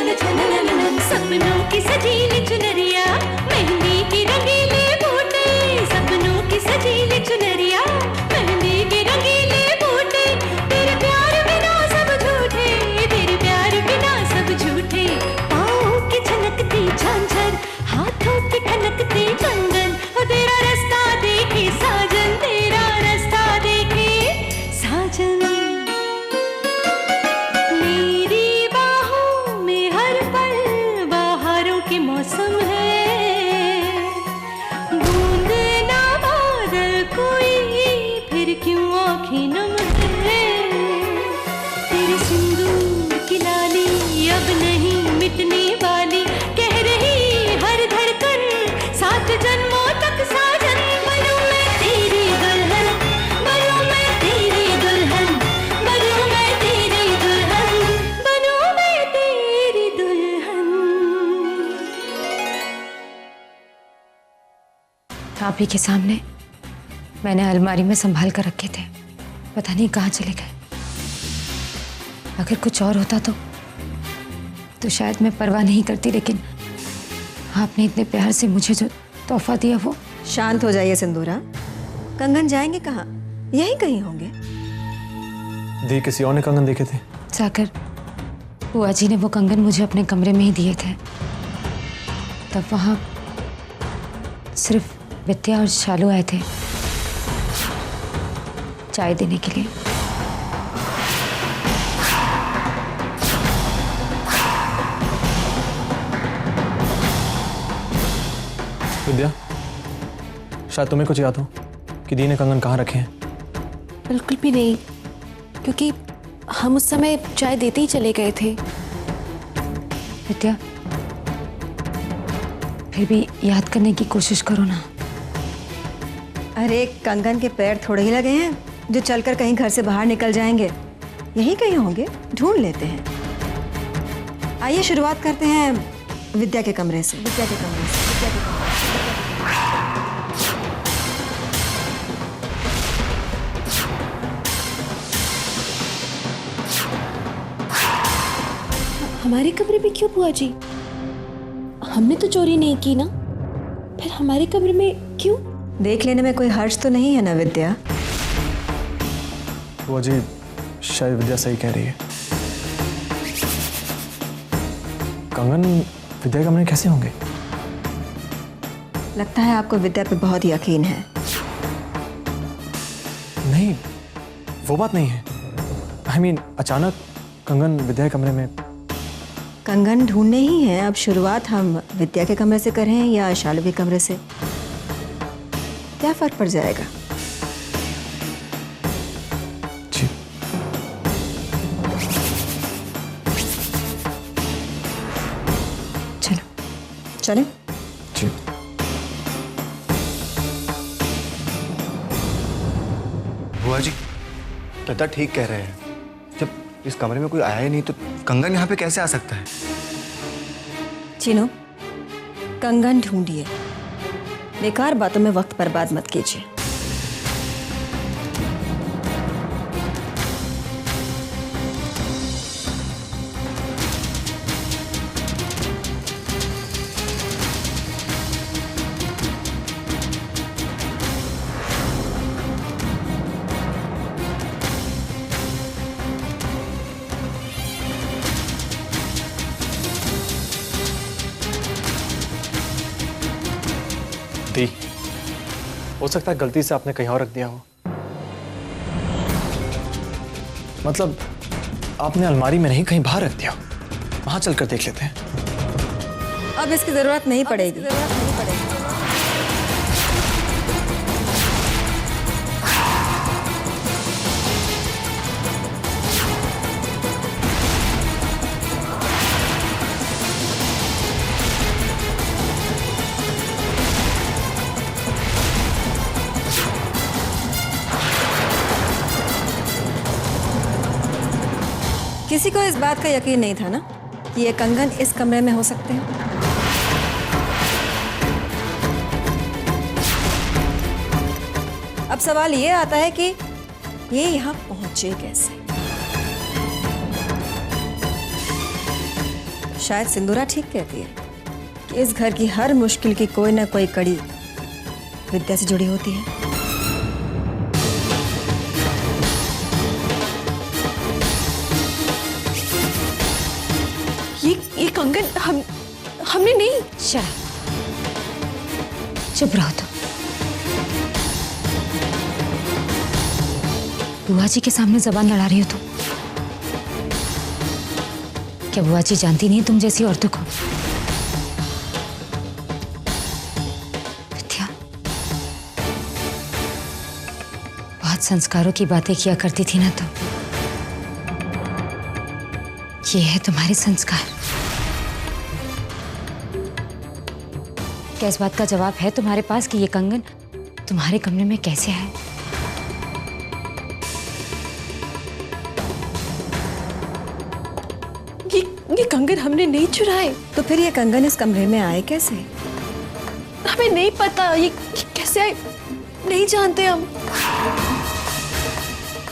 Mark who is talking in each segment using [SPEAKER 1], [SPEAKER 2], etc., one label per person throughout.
[SPEAKER 1] सपनों की सजीली चुनरिया, मेहंदी की रंगीले बूटे, सपनों की सजीली चुनरिया, मेहंदी की रंगीले बूटे, तेरे प्यार बिना सब झूठे, तेरे प्यार बिना सब झूठे, पाँव की छनकती झांझर, हाथों की ठनकती कंगन, वो तेरा रास्ता देखे साजन, तेरा रास्ता देखे साजन। मौसम है बूंद ना बादल कोई, फिर क्यों आँखें नम है, तेरे सिंदूर की लाली अब नहीं मिटने वाली, कह रही हर धड़कन सात जन्मों तक साजन। बनूं मैं तेरी दुल्हन, बनूं मैं तेरी दुल्हन, बनूं मैं तेरी दुल्हन, बनूं मैं तेरी दुल्हन।
[SPEAKER 2] आप ही के सामने मैंने अलमारी में संभाल कर रखे थे, पता नहीं कहाँ चले गए। अगर कुछ और होता तो शायद मैं परवाह नहीं करती, लेकिन आपने इतने प्यार से मुझे जो तोहफा दिया वो।
[SPEAKER 3] शांत हो जाइए सिंदूरा, कंगन जाएंगे कहाँ? यहीं कहीं होंगे।
[SPEAKER 4] दी किसी और ने कंगन देखे थे?
[SPEAKER 2] सागर, बुआ जी ने वो कंगन मुझे अपने कमरे में ही दिए थे। तब वहाँ सिर्फ विद्या और शालू आए थे चाय देने के लिए।
[SPEAKER 4] विद्या, शायद तुम्हें कुछ याद हो कि दी ने कंगन कहाँ रखे हैं?
[SPEAKER 5] बिल्कुल भी नहीं, क्योंकि हम उस समय चाय देते ही चले गए थे।
[SPEAKER 2] विद्या, फिर भी याद करने की कोशिश करो ना।
[SPEAKER 3] अरे कंगन के पैर थोड़े ही लगे हैं जो चलकर कहीं घर से बाहर निकल जाएंगे, यहीं कहीं होंगे, ढूंढ लेते हैं। आइए शुरुआत करते हैं विद्या के कमरे से। विद्या के कमरे से, विद्या के कमरे से।
[SPEAKER 5] हमारे कमरे में क्यों बुआ जी? हमने तो चोरी नहीं की ना, फिर हमारे कमरे में क्यों?
[SPEAKER 3] देख लेने में कोई हर्ज तो नहीं है ना विद्या?
[SPEAKER 4] वो जी, शायद विद्या सही कह रही है। कंगन विद्या के कमरे में कैसे होंगे?
[SPEAKER 3] लगता है आपको विद्या पे बहुत यकीन है।
[SPEAKER 4] नहीं, वो बात नहीं है। I mean, अचानक कंगन विद्या के कमरे में।
[SPEAKER 3] कंगन ढूंढने ही है। अब शुरुआत हम विद्या के कमरे से करें या शालू के कमरे से, क्या फर्क पड़ जाएगा?
[SPEAKER 4] जी।
[SPEAKER 2] चलो
[SPEAKER 3] चलें?
[SPEAKER 4] जी।
[SPEAKER 6] बुआ जी, लता ठीक कह रहे हैं। जब इस कमरे में कोई आया ही नहीं तो कंगन यहाँ पे कैसे आ सकता है?
[SPEAKER 3] चीनू, कंगन ढूंढिए, बेकार बातों में वक्त बर्बाद मत कीजिए।
[SPEAKER 4] हो सकता है गलती से आपने कहीं और रख दिया हो। मतलब आपने अलमारी में नहीं, कहीं बाहर रख दिया। वहां चलकर देख लेते हैं।
[SPEAKER 3] अब इसकी जरूरत नहीं पड़ेगी। किसी को इस बात का यकीन नहीं था ना कि ये कंगन इस कमरे में हो सकते हैं। अब सवाल ये आता है कि ये यहाँ पहुंचे कैसे। शायद सिंदूरा ठीक कहती है कि इस घर की हर मुश्किल की कोई ना कोई कड़ी विद्या से जुड़ी होती है।
[SPEAKER 5] ये कंगन हमने नहीं।
[SPEAKER 2] शराब, चुप रहो तुम। बुआ जी के सामने जबान लड़ा रही हो तुम। क्या बुआ जी जानती नहीं तुम जैसी औरतों को? विद्या बहुत संस्कारों की बातें किया करती थी ना तुम। ये है तुम्हारे संस्कार। क्या इस बात का जवाब है तुम्हारे पास कि ये कंगन तुम्हारे कमरे में कैसे है?
[SPEAKER 5] ये कंगन हमने नहीं चुराए।
[SPEAKER 3] तो फिर ये कंगन इस कमरे में आए कैसे?
[SPEAKER 5] हमें नहीं पता ये कैसे आए, नहीं जानते हम।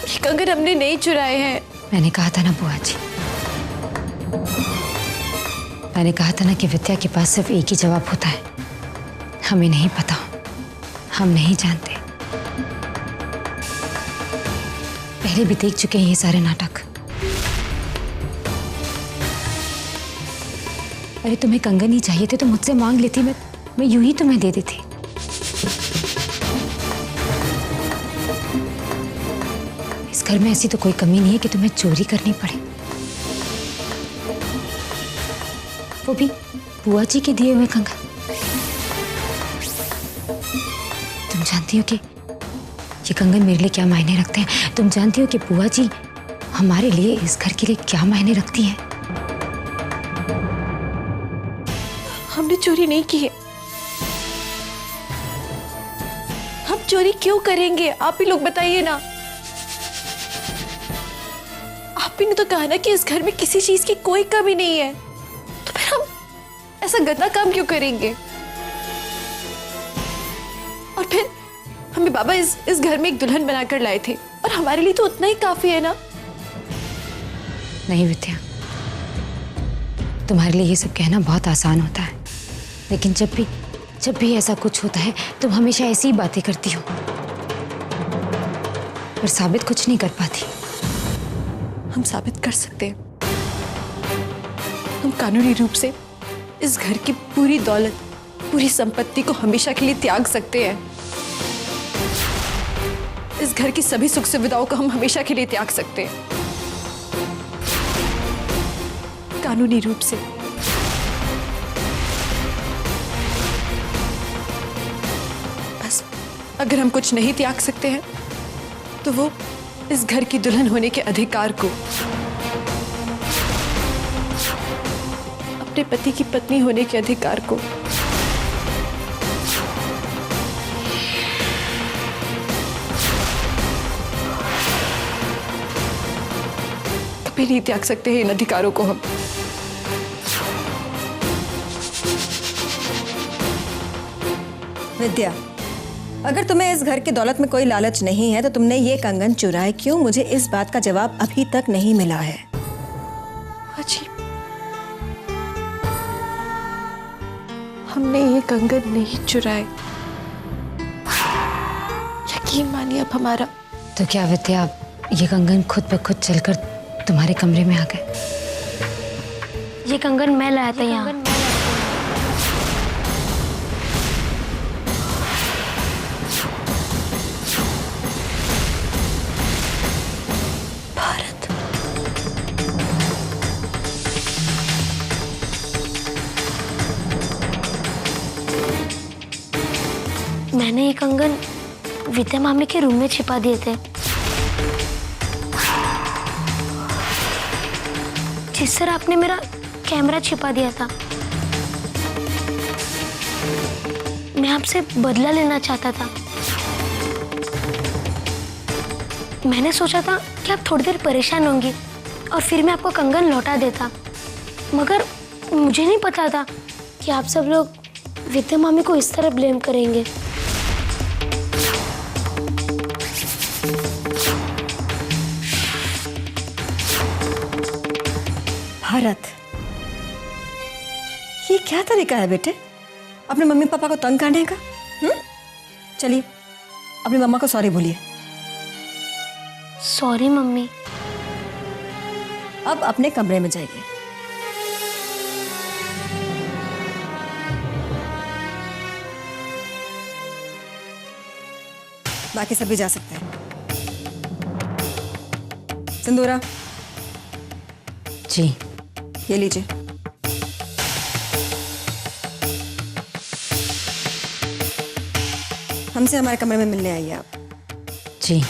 [SPEAKER 5] ये कंगन हमने नहीं चुराए हैं।
[SPEAKER 2] मैंने कहा था ना बुआ जी, मैंने कहा था ना कि विद्या के पास सिर्फ एक ही जवाब होता है, हमें नहीं पता, हम नहीं जानते। पहले भी देख चुके हैं ये सारे नाटक। अरे तुम्हें कंगन ही चाहिए थे तो मुझसे मांग लेती, मैं यूं ही तुम्हें दे देती। इस घर में ऐसी तो कोई कमी नहीं है कि तुम्हें चोरी करनी पड़े, वो भी बुआ जी के दिए हुए कंगन। तुम जानती हो कि ये कंगन मेरे लिए क्या मायने रखते हैं? तुम जानती हो कि बुआ जी हमारे लिए, इस घर के लिए क्या मायने रखती हैं?
[SPEAKER 5] हमने चोरी नहीं की है। हम चोरी क्यों करेंगे? आप ही लोग बताइए ना। आप ही ने तो कहा ना कि इस घर में किसी चीज की कोई कमी नहीं है, तो फिर हम ऐसा गंदा काम क्यों करेंगे? और फिर हमें बाबा इस घर में एक दुल्हन बनाकर लाए थे और हमारे लिए तो उतना ही काफी है ना।
[SPEAKER 2] नहीं विद्या, तुम्हारे लिए ये सब कहना बहुत आसान होता है, लेकिन जब भी ऐसा कुछ होता है तुम हमेशा ऐसी ही बातें करती हो पर साबित कुछ नहीं कर पाती।
[SPEAKER 5] हम साबित कर सकते हैं। हम कानूनी रूप से इस घर की पूरी दौलत, पूरी संपत्ति को हमेशा के लिए त्याग सकते हैं। इस घर की सभी सुख सुविधाओं को हम हमेशा के लिए त्याग सकते हैं, कानूनी रूप से। बस अगर हम कुछ नहीं त्याग सकते हैं तो वो इस घर की दुल्हन होने के अधिकार को, अपने पति की पत्नी होने के अधिकार को। कभी नहीं त्याग सकते हैं इन अधिकारों को हम।
[SPEAKER 3] विद्या, अगर तुम्हें इस घर की दौलत में कोई लालच नहीं है तो तुमने ये कंगन चुराए क्यों? मुझे इस बात का जवाब अभी तक नहीं मिला है।
[SPEAKER 5] अजी, हमने ये कंगन नहीं चुराए, यकीन मानिए अब हमारा।
[SPEAKER 2] तो क्या विद्या, ये कंगन खुद ब खुद चलकर तुम्हारे कमरे में आ गए?
[SPEAKER 7] ये कंगन मैं लाया था यहाँ।
[SPEAKER 5] भारत,
[SPEAKER 7] मैंने ये कंगन विद्या मामी के रूम में छिपा दिए थे, जिस तरह आपने मेरा कैमरा छिपा दिया था। मैं आपसे बदला लेना चाहता था। मैंने सोचा था कि आप थोड़ी देर परेशान होंगी और फिर मैं आपको कंगन लौटा देता, मगर मुझे नहीं पता था कि आप सब लोग विद्या मामी को इस तरह ब्लेम करेंगे।
[SPEAKER 3] भारत, ये क्या तरीका है बेटे अपने मम्मी पापा को तंग करने का? चलिए अपनी मम्मा को सॉरी बोलिए।
[SPEAKER 7] Sorry mummy.
[SPEAKER 3] अब अपने कमरे में जाइए। बाकी सभी जा सकते हैं। सिंदूरा,
[SPEAKER 2] जी।
[SPEAKER 3] ये लीजिए। हमसे हमारे कमरे में मिलने आइए आप।
[SPEAKER 2] जी।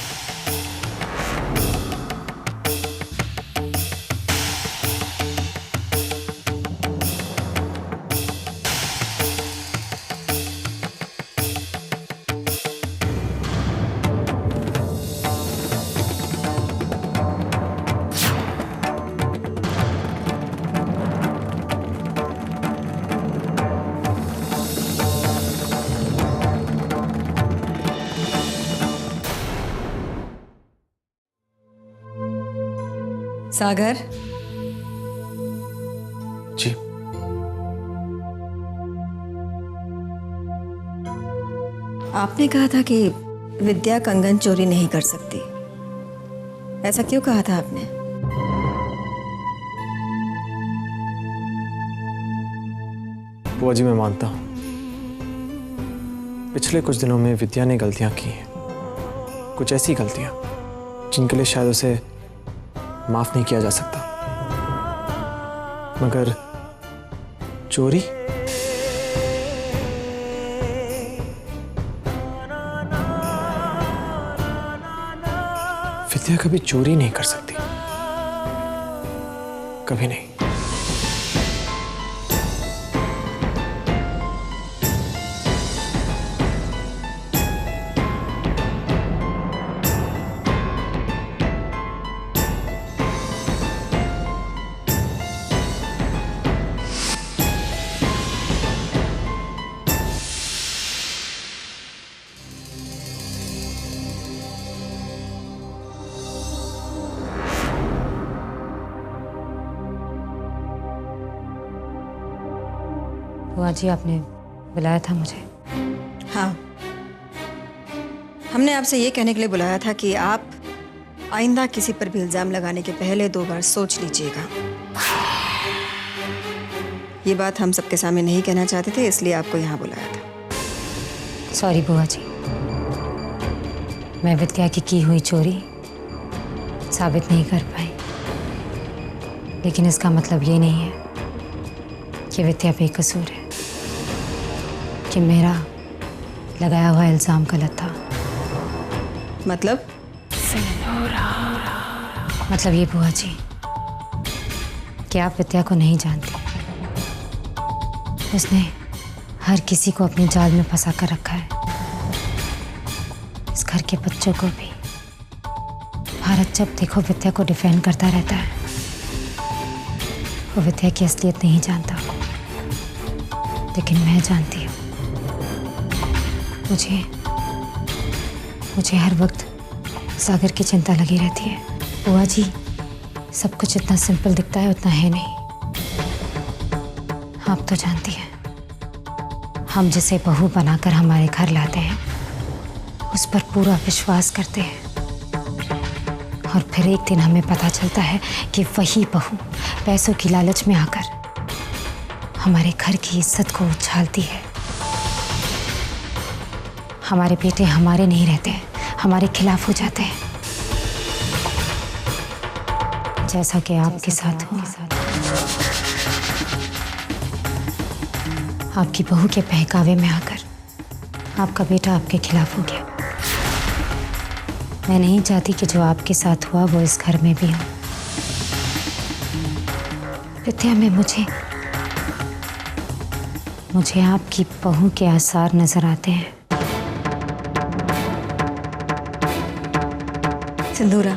[SPEAKER 3] सागर,
[SPEAKER 4] जी।
[SPEAKER 3] आपने कहा था कि विद्या कंगन चोरी नहीं कर सकती। ऐसा क्यों कहा था आपने?
[SPEAKER 4] बुआ जी मैं मानता हूँ पिछले कुछ दिनों में विद्या ने गलतियां की हैं, कुछ ऐसी गलतियां जिनके लिए शायद उसे माफ नहीं किया जा सकता, मगर चोरी? विद्या कभी चोरी नहीं कर सकती, कभी नहीं।
[SPEAKER 2] बुआ जी आपने बुलाया था मुझे?
[SPEAKER 3] हाँ, हमने आपसे ये कहने के लिए बुलाया था कि आप आइंदा किसी पर भी इल्जाम लगाने के पहले 2 बार सोच लीजिएगा। ये बात हम सबके सामने नहीं कहना चाहते थे, इसलिए आपको यहाँ बुलाया था।
[SPEAKER 2] सॉरी बुआ जी, मैं विद्या की हुई चोरी साबित नहीं कर पाई, लेकिन इसका मतलब ये नहीं है कि विद्या बेकसूर है, कि मेरा लगाया हुआ इल्जाम गलत था।
[SPEAKER 3] मतलब?
[SPEAKER 2] मतलब ये बुआ जी कि आप विद्या को नहीं जानती। उसने हर किसी को अपने जाल में फंसा कर रखा है, इस घर के बच्चों को भी। भारत जब देखो विद्या को डिफेंड करता रहता है। वो विद्या की असलियत नहीं जानता, लेकिन मैं जानती हूँ। मुझे हर वक्त सागर की चिंता लगी रहती है। बुआ जी, सब कुछ इतना सिंपल दिखता है उतना है नहीं। आप तो जानती हैं, हम जिसे बहू बनाकर हमारे घर लाते हैं उस पर पूरा विश्वास करते हैं, और फिर एक दिन हमें पता चलता है कि वही बहू पैसों की लालच में आकर हमारे घर की इज्जत को उछालती है। हमारे बेटे हमारे नहीं रहते हैं, हमारे खिलाफ हो जाते हैं, जैसा कि आपके साथ हुआ। आपकी बहू के बहकावे में आकर आपका बेटा आपके खिलाफ हो गया। मैं नहीं चाहती कि जो आपके साथ हुआ वो इस घर में भी हो। विद्या में मुझे आपकी बहू के आसार नजर आते हैं।
[SPEAKER 3] सिंदूरा,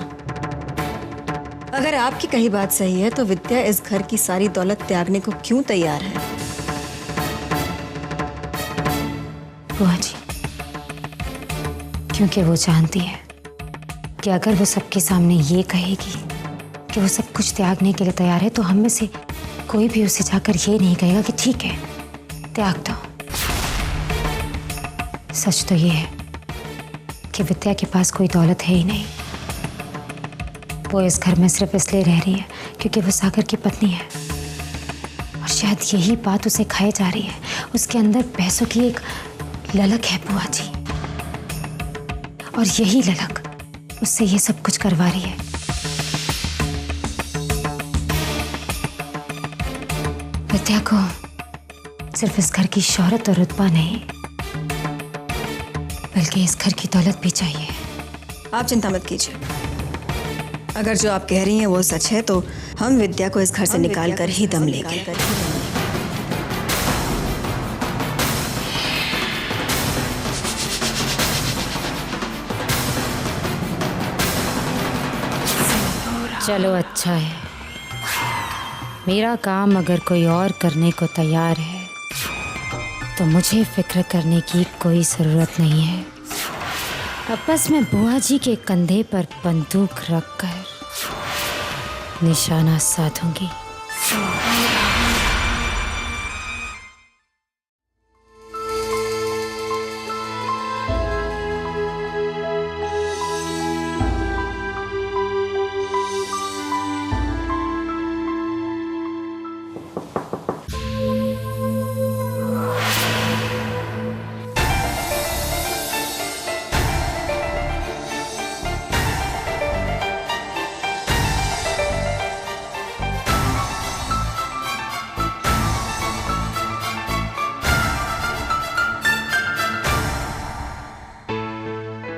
[SPEAKER 3] अगर आपकी कही बात सही है तो विद्या इस घर की सारी दौलत त्यागने को क्यों तैयार है?
[SPEAKER 2] बुआ जी, क्योंकि वो जानती है कि अगर वो सबके सामने ये कहेगी कि वो सब कुछ त्यागने के लिए तैयार है, तो हम में से कोई भी उसे जाकर ये नहीं कहेगा कि ठीक है त्याग दो। सच तो ये है कि विद्या के पास कोई दौलत है ही नहीं। वो इस घर में सिर्फ इसलिए रह रही है क्योंकि वो सागर की पत्नी है, और शायद यही बात उसे खाए जा रही है। उसके अंदर पैसों की एक ललक है बुआ जी, और यही ललक उससे ये सब कुछ करवा रही है। विद्या को सिर्फ इस घर की शोहरत और रुतबा नहीं, बल्कि इस घर की दौलत भी चाहिए।
[SPEAKER 3] आप चिंता मत कीजिए, अगर जो आप कह रही हैं वो सच है तो हम विद्या को इस घर से निकाल कर ही दम लेंगे।
[SPEAKER 2] चलो अच्छा है, मेरा काम अगर कोई और करने को तैयार है तो मुझे फिक्र करने की कोई ज़रूरत नहीं है। अब बस मैं बुआ जी के कंधे पर बंदूक रखकर निशाना साधूंगी।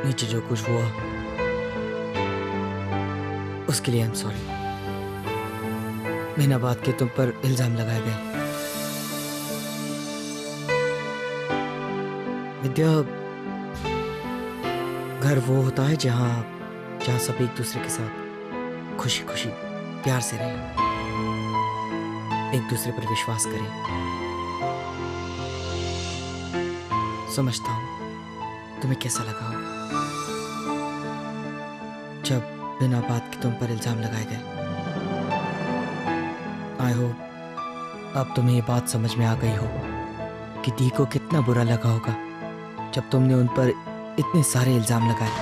[SPEAKER 8] नीचे जो कुछ हुआ उसके लिए आई एम सॉरी। बिना बात के तुम पर इल्जाम लगाए गए। विद्या, घर वो होता है जहां सब एक दूसरे के साथ खुशी खुशी प्यार से रहें, एक दूसरे पर विश्वास करें। समझता हूं तुम्हें कैसा लगा होगा जब बिना बात के तुम पर इल्जाम लगाए गए। आई होप अब तुम्हें ये बात समझ में आ गई हो कि दी को कितना बुरा लगा होगा जब तुमने उन पर इतने सारे इल्जाम लगाए।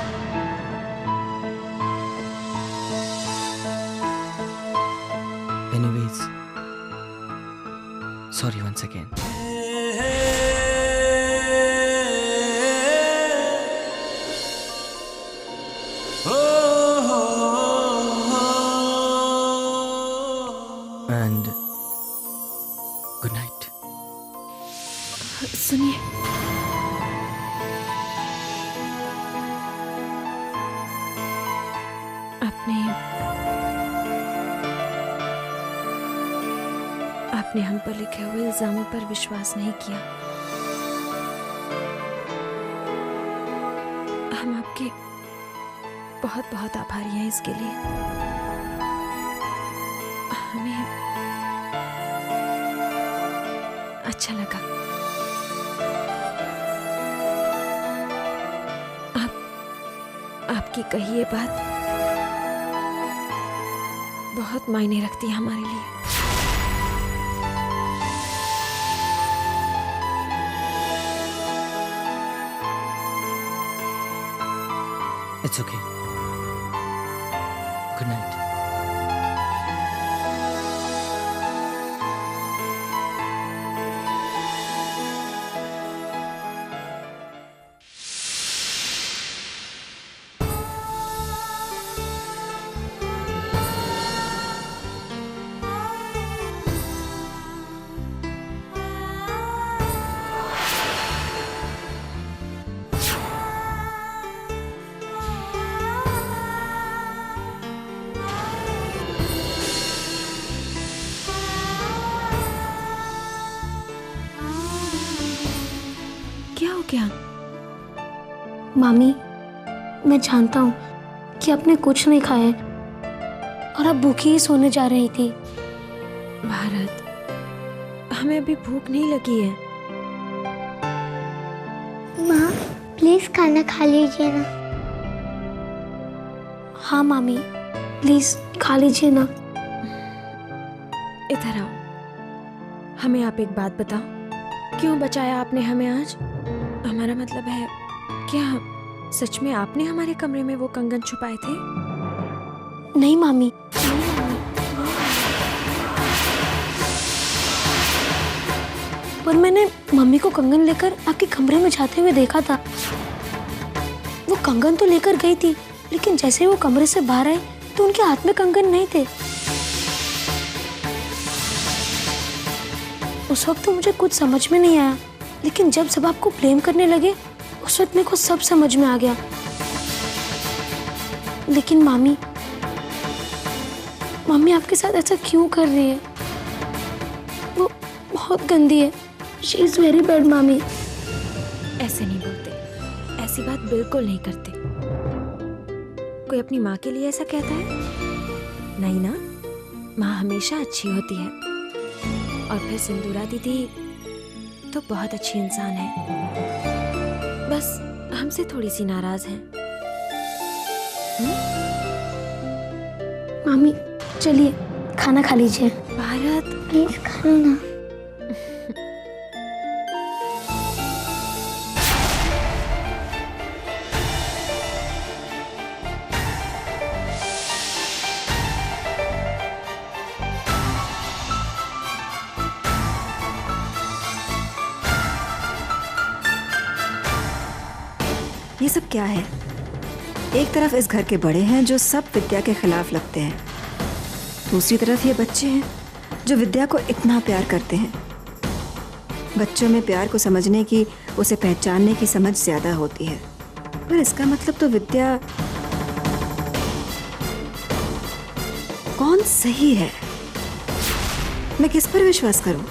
[SPEAKER 8] Anyways, sorry once again. And good night.
[SPEAKER 5] सुनिए, आपने हम पर लिखे हुए इल्जामों पर विश्वास नहीं किया। हम आपके बहुत बहुत आभारी हैं इसके लिए। हमें अच्छा लगा। आपकी कही ये बात बहुत मायने रखती है हमारे लिए।
[SPEAKER 8] It's okay. Good night.
[SPEAKER 5] क्या?
[SPEAKER 7] मामी, मैं जानता हूँ कि आपने कुछ नहीं खाया है और आप भूखी ही सोने जा रही थी।
[SPEAKER 5] भारत, हमें अभी भूख नहीं लगी है।
[SPEAKER 7] माँ, प्लीज खाना खा लीजिए ना। हाँ मामी, प्लीज खा लीजिए ना।
[SPEAKER 5] इधर आओ। हमें आप एक बात बताओ, क्यों बचाया आपने हमें आज? हमारा मतलब है, क्या सच में आपने हमारे कमरे में वो कंगन छुपाए थे?
[SPEAKER 7] नहीं मामी, पर मैंने मम्मी को कंगन लेकर आपके कमरे में जाते हुए देखा था। वो कंगन तो लेकर गई थी, लेकिन जैसे ही वो कमरे से बाहर आए तो उनके हाथ में कंगन नहीं थे। उस वक्त तो मुझे कुछ समझ में नहीं आया, लेकिन जब सब आपको ब्लेम करने लगे उस वक्त मेरे को सब समझ में आ गया। लेकिन मामी आपके साथ ऐसा क्यों कर रही है? वो बहुत गंदी है। शी इज वेरी बैड मामी।
[SPEAKER 5] ऐसे नहीं बोलते, ऐसी बात बिल्कुल नहीं करते। कोई अपनी माँ के लिए ऐसा कहता है? नहीं ना, माँ हमेशा अच्छी होती है। और फिर सिंदूरा दीदी तो बहुत अच्छी इंसान है, बस हमसे थोड़ी सी नाराज है।
[SPEAKER 7] मामी चलिए खाना खा लीजिए।
[SPEAKER 5] भारत,
[SPEAKER 7] प्लीज खाना ना।
[SPEAKER 3] ये सब क्या है? एक तरफ इस घर के बड़े हैं जो सब विद्या के खिलाफ लगते हैं, दूसरी तरफ ये बच्चे हैं जो विद्या को इतना प्यार करते हैं। बच्चों में प्यार को समझने की, उसे पहचानने की समझ ज्यादा होती है, पर इसका मतलब तो विद्या कौन सही है? मैं किस पर विश्वास करूं?